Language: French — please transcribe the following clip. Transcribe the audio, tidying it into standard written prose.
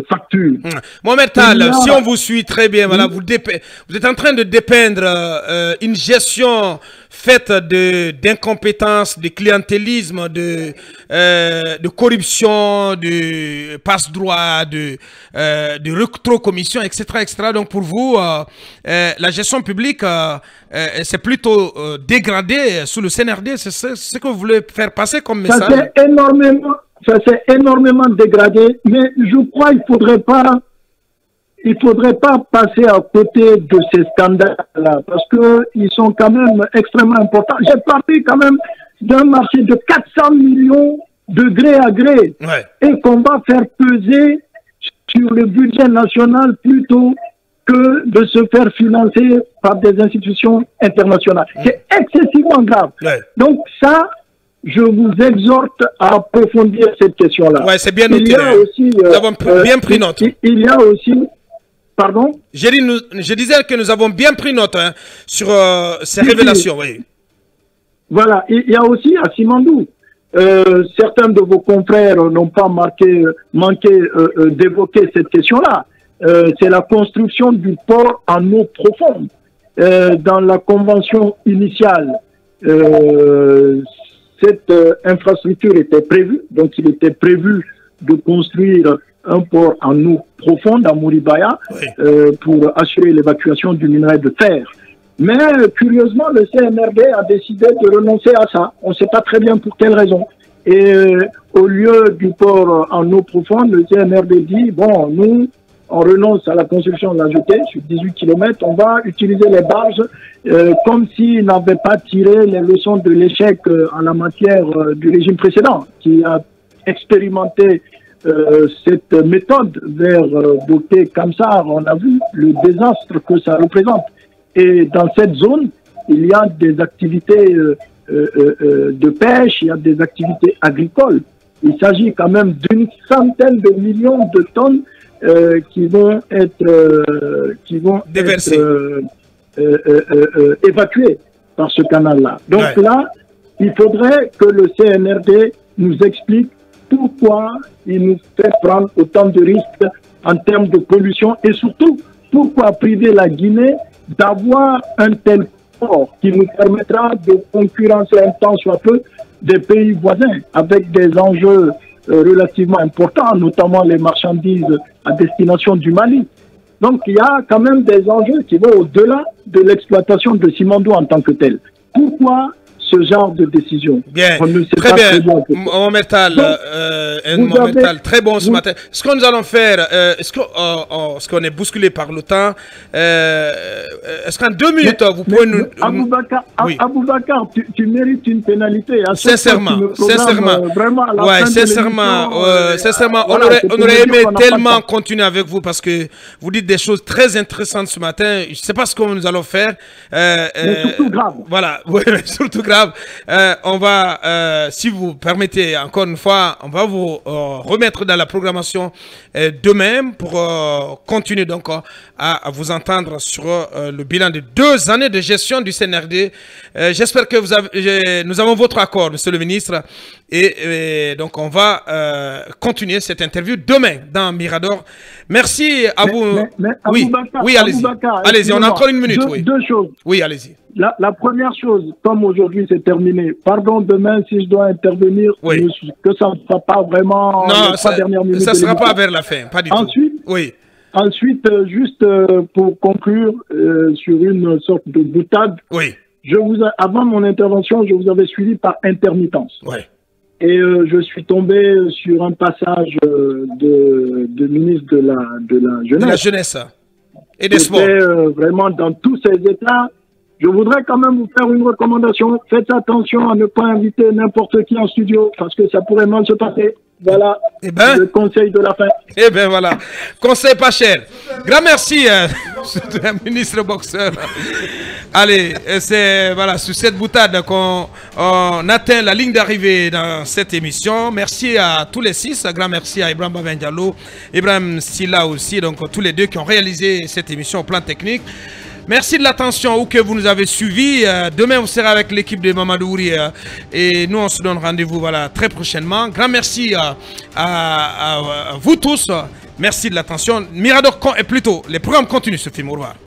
facture. Mohamed Tal, si on vous suit très bien, voilà, vous êtes en train de dépeindre une gestion faite d'incompétence, de clientélisme, de corruption, de passe-droit, de rétrocommission, etc., etc. Donc pour vous, la gestion publique, c'est plutôt dégradé sous le CNRD. C'est ce que vous voulez faire passer comme message? Ça s'est énormément dégradé, mais je crois qu'il faudrait pas passer à côté de ces scandales-là, parce qu'ils sont quand même extrêmement importants. J'ai parlé quand même d'un marché de 400 millions de gré à gré, et qu'on va faire peser sur le budget national plutôt que de se faire financer par des institutions internationales. C'est excessivement grave. Donc ça, je vous exhorte à approfondir cette question-là. Ouais, c'est bien noté. Nous avons bien pris note. Il y a aussi... Pardon? Je disais que nous avons bien pris note sur ces révélations. Oui. Voilà. Il y a aussi à Simandou. Certains de vos confrères n'ont pas manqué d'évoquer cette question-là. C'est la construction du port en eau profonde. Dans la convention initiale, cette infrastructure était prévue, donc il était prévu de construire un port en eau profonde à Mouribaya pour assurer l'évacuation du minerai de fer. Mais curieusement, le CNRD a décidé de renoncer à ça. On ne sait pas très bien pour quelle raison. Et au lieu du port en eau profonde, le CNRD dit, bon, nous, on renonce à la construction de la jetée sur 18 km, on va utiliser les barges comme s'ils n'avaient pas tiré les leçons de l'échec en la matière du régime précédent, qui a expérimenté cette méthode vers Boké Kamsar. On a vu le désastre que ça représente. Et dans cette zone, il y a des activités de pêche, il y a des activités agricoles. Il s'agit quand même d'une centaine de millions de tonnes qui vont être évacués par ce canal-là. Donc là, il faudrait que le CNRD nous explique pourquoi il nous fait prendre autant de risques en termes de pollution et surtout pourquoi priver la Guinée d'avoir un tel port qui nous permettra de concurrencer un temps soit peu des pays voisins avec des enjeux relativement importants, notamment les marchandises à destination du Mali. Donc il y a quand même des enjeux qui vont au-delà de l'exploitation de Simandou en tant que tel. Pourquoi ce genre de décision? Bien, très bien. Mohamed Tal, très bon ce matin. Ce que nous allons faire, est-ce qu'on est bousculé par le temps? Est-ce qu'en 2 minutes, vous pouvez nous... Aboubacar, tu mérites une pénalité. Sincèrement. Ouais, sincèrement, on aurait aimé tellement continuer avec vous parce que vous dites des choses très intéressantes ce matin. Je ne sais pas ce que nous allons faire. Mais surtout grave. Voilà, oui, surtout grave. On va, si vous permettez, encore une fois, on va vous remettre dans la programmation demain pour continuer donc à vous entendre sur le bilan de 2 années de gestion du CNRD. J'espère que nous avons votre accord, monsieur le ministre, et donc on va continuer cette interview demain dans Mirador. Merci à vous. Oui, allez-y. Allez-y, on a encore 1 minute. Deux choses. Oui, allez-y. La première chose, comme aujourd'hui c'est terminé, pardon demain si je dois intervenir, que ça ne sera pas vraiment... Non, ça ne sera pas vers la fin, pas du tout. Ensuite, juste pour conclure sur une sorte de boutade, avant mon intervention, je vous avais suivi par intermittence. Et je suis tombé sur un passage de ministre de la Jeunesse. De la Jeunesse et des Sports. Vraiment dans tous ces états. Je voudrais quand même vous faire une recommandation. Faites attention à ne pas inviter n'importe qui en studio parce que ça pourrait mal se passer. Voilà le conseil de la fin. Eh bien voilà, conseil pas cher. Grand merci, ministre boxeur. Allez, c'est voilà, sur cette boutade qu'on atteint la ligne d'arrivée dans cette émission. Merci à tous les 6. Grand merci à Ibrahim Babendialo, Ibrahim Silla aussi, donc tous les 2 qui ont réalisé cette émission au plan technique. Merci de l'attention où que vous nous avez suivis. Demain, vous serez avec l'équipe de Mamadouri et nous, on se donne rendez-vous très prochainement. Grand merci à vous tous Merci de l'attention. Mirador et plutôt, les programmes continuent ce film. Au revoir.